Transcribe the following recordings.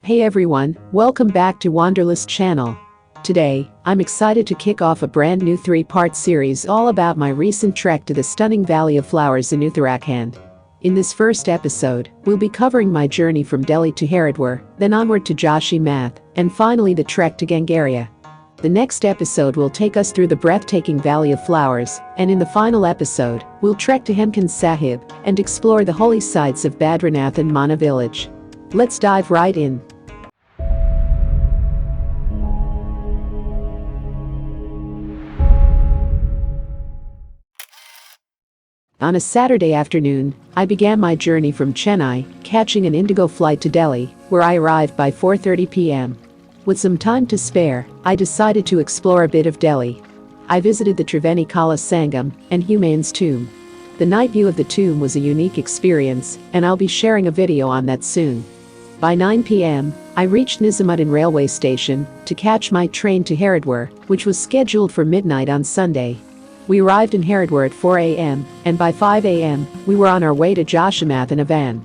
Hey everyone, welcome back to Wanderlust channel. Today, I'm excited to kick off a brand new 3-part series all about my recent trek to the stunning Valley of Flowers in Uttarakhand. In this first episode, we'll be covering my journey from Delhi to Haridwar, then onward to Joshimath, and finally the trek to Ghangaria. The next episode will take us through the breathtaking Valley of Flowers, and in the final episode, we'll trek to Hemkund Sahib and explore the holy sites of Badranath and Mana village. Let's dive right in. On a Saturday afternoon, I began my journey from Chennai, catching an Indigo flight to Delhi, where I arrived by 4:30 p.m. With some time to spare, I decided to explore a bit of Delhi. I visited the Triveni Kala Sangam and Humayun's tomb. The night view of the tomb was a unique experience, and I'll be sharing a video on that soon. By 9 p.m., I reached Nizamuddin railway station to catch my train to Haridwar, which was scheduled for midnight on Sunday. We arrived in Haridwar at 4 a.m., and by 5 a.m., we were on our way to Joshimath in a van.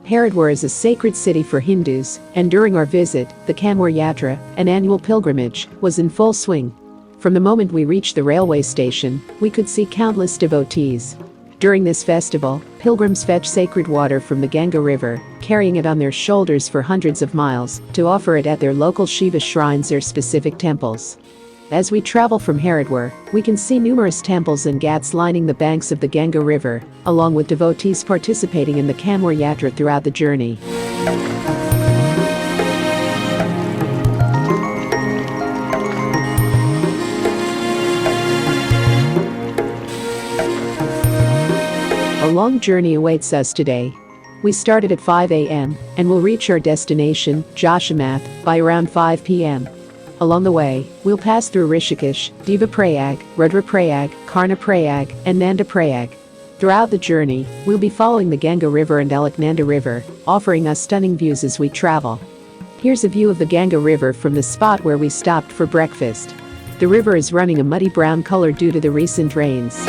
Haridwar is a sacred city for Hindus, and during our visit, the Kanwar Yatra, an annual pilgrimage, was in full swing. From the moment we reached the railway station, we could see countless devotees. During this festival, pilgrims fetch sacred water from the Ganga River, carrying it on their shoulders for hundreds of miles to offer it at their local Shiva shrines or specific temples. As we travel from Haridwar, we can see numerous temples and ghats lining the banks of the Ganga River, along with devotees participating in the Kanwar Yatra throughout the journey. A long journey awaits us today. We started at 5 a.m. and will reach our destination, Joshimath, by around 5 p.m. Along the way, we'll pass through Rishikesh, Devaprayag, Rudraprayag, Karnaprayag, and Nandaprayag. Throughout the journey, we'll be following the Ganga River and Alaknanda River, offering us stunning views as we travel. Here's a view of the Ganga River from the spot where we stopped for breakfast. The river is running a muddy brown color due to the recent rains.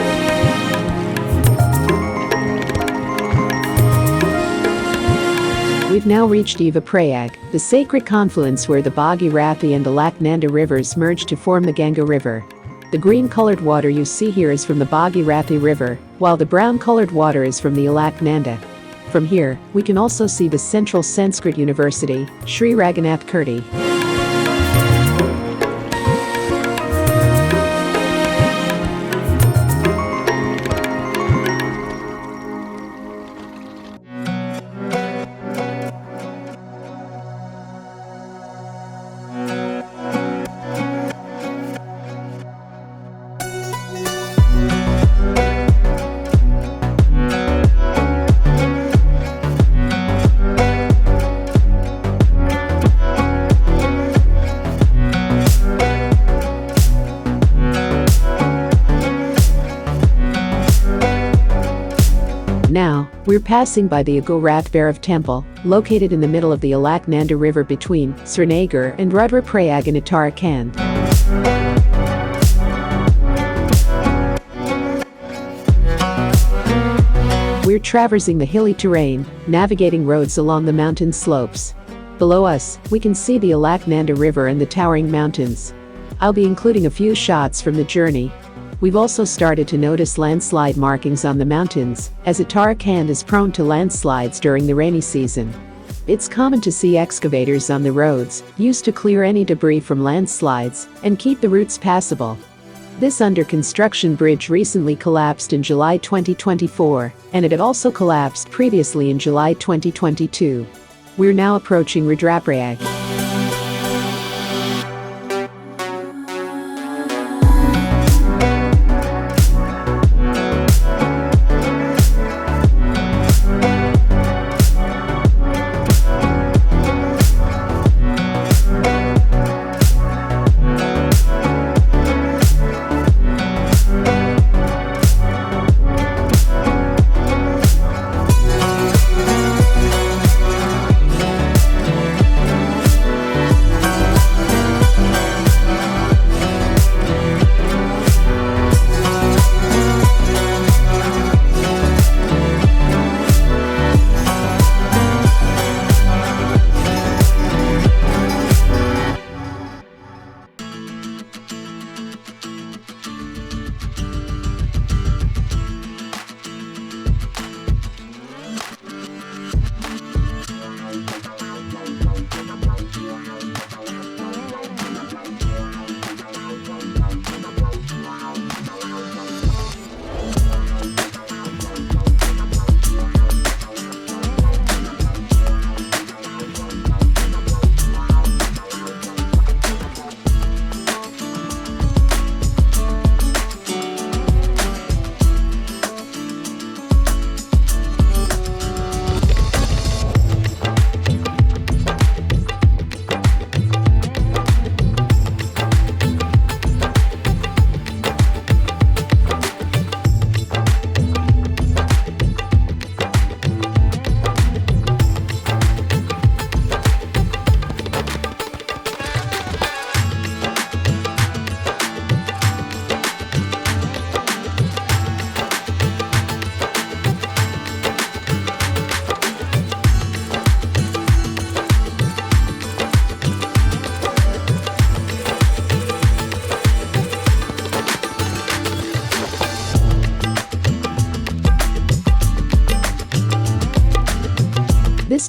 We've now reached Devaprayag, the sacred confluence where the Bhairav and the Alaknanda rivers merge to form the Ganga River. The green-colored water you see here is from the Bhairav River, while the brown-colored water is from the Alaknanda. From here, we can also see the Central Sanskrit University, Sri Raghunath Kirti. Now, we're passing by the Aghorath Bhairav temple, located in the middle of the Alaknanda River between Srinagar and Rudraprayag in Uttarakhand. We're traversing the hilly terrain, navigating roads along the mountain slopes. Below us, we can see the Alaknanda River and the towering mountains. I'll be including a few shots from the journey. We've also started to notice landslide markings on the mountains, as Uttarakhand is prone to landslides during the rainy season. It's common to see excavators on the roads, used to clear any debris from landslides and keep the routes passable. This under-construction bridge recently collapsed in July 2024, and it had also collapsed previously in July 2022. We're now approaching Rudraprayag.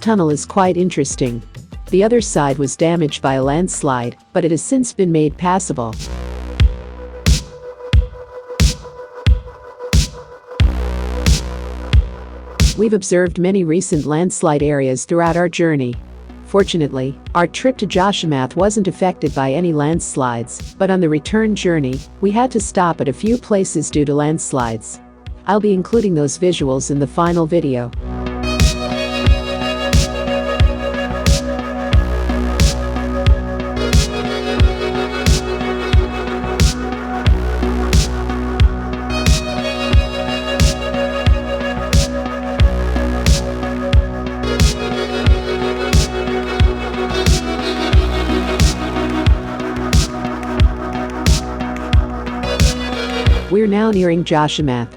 tunnel is quite interesting. The other side was damaged by a landslide, but it has since been made passable. We've observed many recent landslide areas throughout our journey. Fortunately, our trip to Joshimath wasn't affected by any landslides, but on the return journey, we had to stop at a few places due to landslides. I'll be including those visuals in the final video. We're now nearing Joshimath.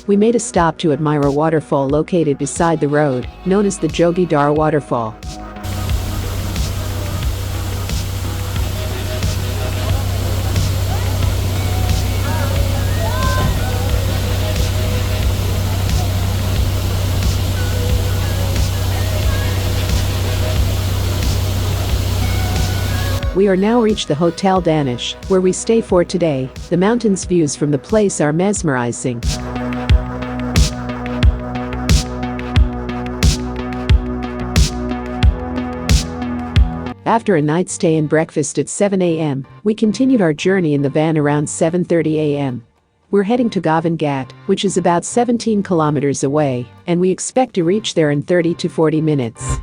We made a stop to admire a waterfall located beside the road, known as the Jogidhara Waterfall. We are now reached the Hotel Danish, where we stay for today. The mountains views from the place are mesmerizing. After a night stay and breakfast at 7 a.m., we continued our journey in the van around 7:30 a.m. We're heading to Govindghat, which is about 17 kilometers away, and we expect to reach there in 30 to 40 minutes.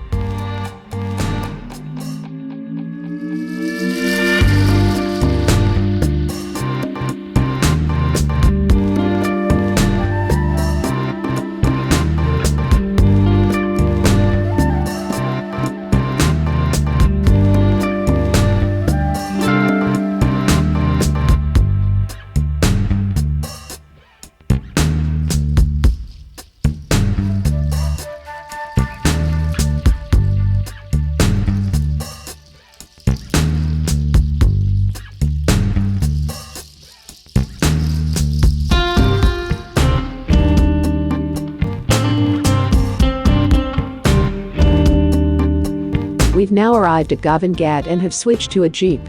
We've now arrived at Govindghat and have switched to a jeep.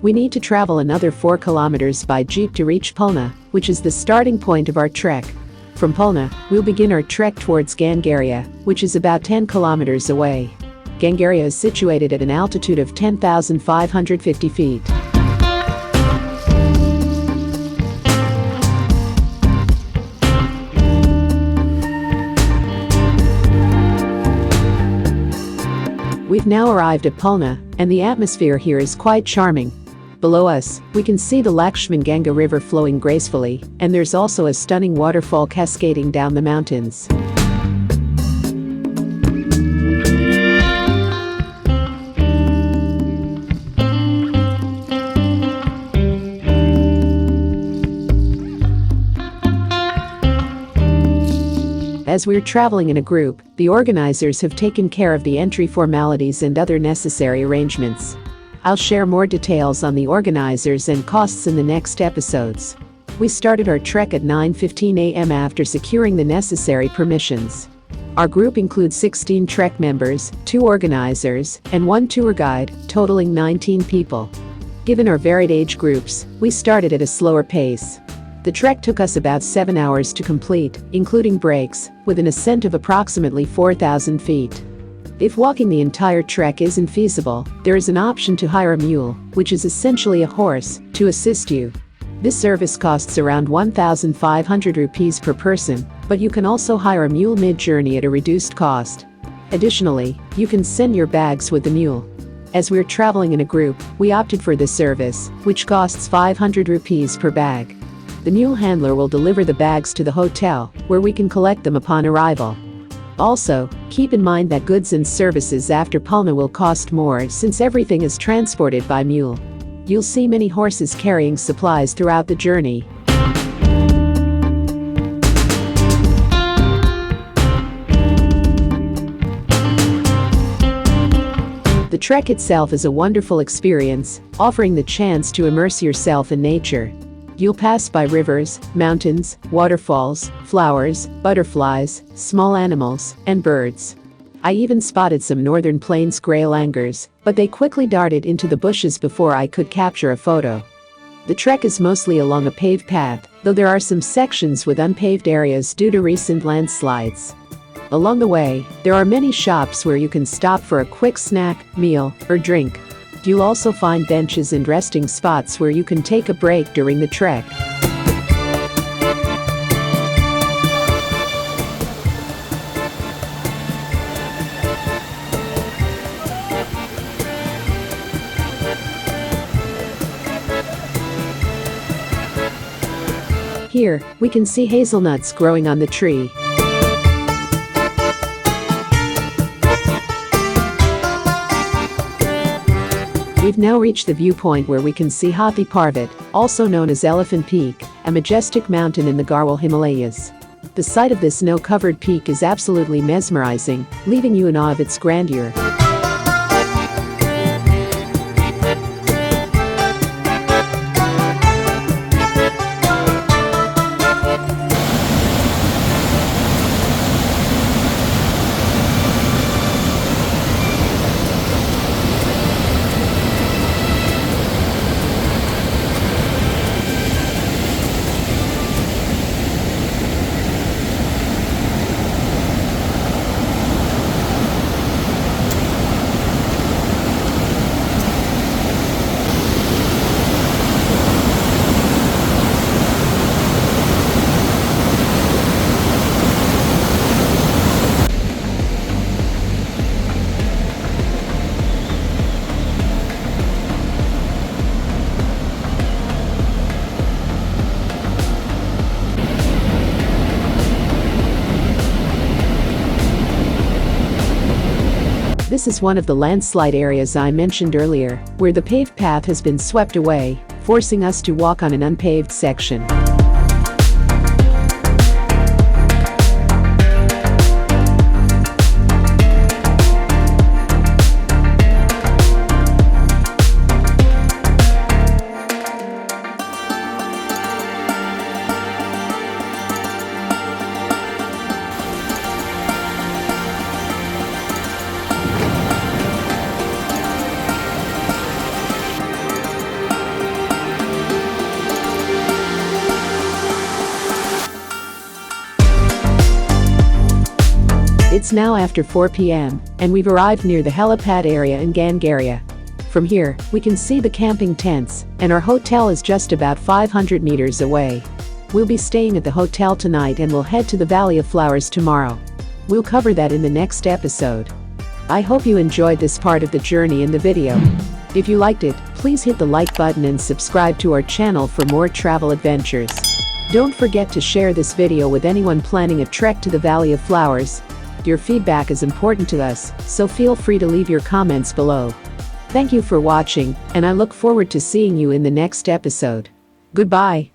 We need to travel another 4 kilometers by jeep to reach Pulna, which is the starting point of our trek. From Pulna, we'll begin our trek towards Ghangaria, which is about 10 kilometers away. Ghangaria is situated at an altitude of 10,550 feet. We've now arrived at Pulna, and the atmosphere here is quite charming. Below us, we can see the Laxman Ganga River flowing gracefully, and there's also a stunning waterfall cascading down the mountains. As we're traveling in a group, the organizers have taken care of the entry formalities and other necessary arrangements. I'll share more details on the organizers and costs in the next episodes. We started our trek at 9:15 a.m. after securing the necessary permissions. Our group includes 16 trek members, 2 organizers, and 1 tour guide, totaling 19 people. Given our varied age groups, we started at a slower pace. The trek took us about 7 hours to complete, including breaks, with an ascent of approximately 4,000 feet. If walking the entire trek isn't feasible, there is an option to hire a mule, which is essentially a horse, to assist you. This service costs around 1,500 rupees per person, but you can also hire a mule mid-journey at a reduced cost. Additionally, you can send your bags with the mule. As we're traveling in a group, we opted for this service, which costs 500 rupees per bag. The mule handler will deliver the bags to the hotel, where we can collect them upon arrival. Also, keep in mind that goods and services after Pulna will cost more since everything is transported by mule. You'll see many horses carrying supplies throughout the journey. The trek itself is a wonderful experience, offering the chance to immerse yourself in nature. You'll pass by rivers, mountains, waterfalls, flowers, butterflies, small animals, and birds. I even spotted some northern plains grey langurs, but they quickly darted into the bushes before I could capture a photo. The trek is mostly along a paved path, though there are some sections with unpaved areas due to recent landslides. Along the way, there are many shops where you can stop for a quick snack, meal, or drink. You'll also find benches and resting spots where you can take a break during the trek. Here, we can see hazelnuts growing on the tree. We've now reached the viewpoint where we can see Haathi Parvat, also known as Elephant Peak, a majestic mountain in the Garhwal Himalayas. The sight of this snow-covered peak is absolutely mesmerizing, leaving you in awe of its grandeur. This is one of the landslide areas I mentioned earlier, where the paved path has been swept away, forcing us to walk on an unpaved section. It's now after 4 p.m., and we've arrived near the helipad area in Ghangaria. From here, we can see the camping tents, and our hotel is just about 500 meters away. We'll be staying at the hotel tonight and we'll head to the Valley of Flowers tomorrow. We'll cover that in the next episode. I hope you enjoyed this part of the journey in the video. If you liked it, please hit the like button and subscribe to our channel for more travel adventures. Don't forget to share this video with anyone planning a trek to the Valley of Flowers. Your feedback is important to us, so feel free to leave your comments below. Thank you for watching, and I look forward to seeing you in the next episode. Goodbye.